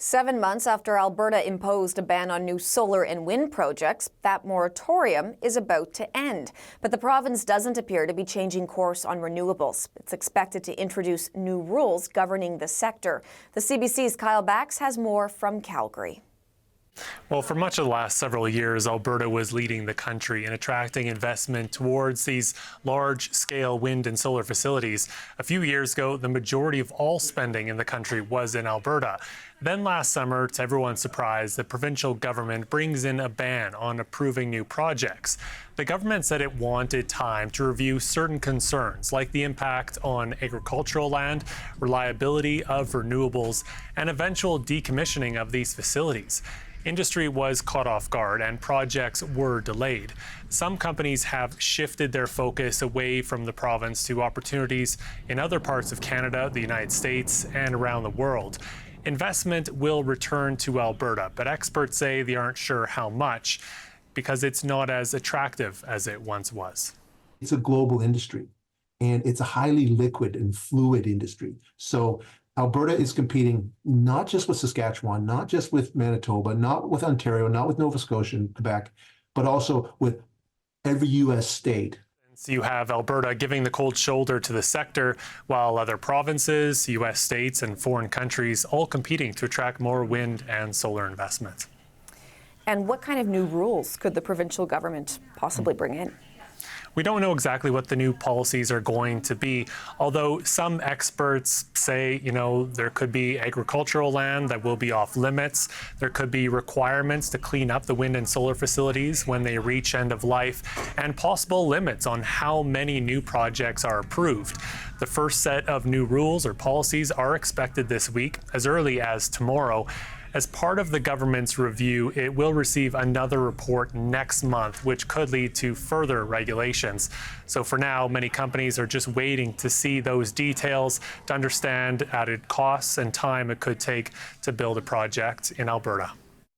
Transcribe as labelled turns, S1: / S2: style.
S1: 7 months after Alberta imposed a ban on new solar and wind projects, that moratorium is about to end. But the province doesn't appear to be changing course on renewables. It's expected to introduce new rules governing the sector. The CBC's Kyle Bax has more from Calgary.
S2: Well, for much of the last several years, Alberta was leading the country in attracting investment towards these large-scale wind and solar facilities. A few years ago, the majority of all spending in the country was in Alberta. Then last summer, to everyone's surprise, the provincial government brings in a ban on approving new projects. The government said it wanted time to review certain concerns, like the impact on agricultural land, reliability of renewables, and eventual decommissioning of these facilities. Industry was caught off guard and projects were delayed. Some companies have shifted their focus away from the province to opportunities in other parts of Canada, the United States, and around the world. Investment will return to Alberta, but experts say they aren't sure how much because it's not as attractive as it once was.
S3: It's a global industry, and it's a highly liquid and fluid industry. So Alberta is competing not just with Saskatchewan, not just with Manitoba, not with Ontario, not with Nova Scotia and Quebec, but also with every U.S. state.
S2: So you have Alberta giving the cold shoulder to the sector, while other provinces, U.S. states, and foreign countries all competing to attract more wind and solar investment.
S1: And what kind of new rules could the provincial government possibly bring in?
S2: We don't know exactly what the new policies are going to be, although some experts say, there could be agricultural land that will be off limits. There could be requirements to clean up the wind and solar facilities when they reach end of life, and possible limits on how many new projects are approved. The first set of new rules or policies are expected this week, as early as tomorrow. As part of the government's review, it will receive another report next month, which could lead to further regulations. So for now, many companies are just waiting to see those details to understand added costs and time it could take to build a project in Alberta.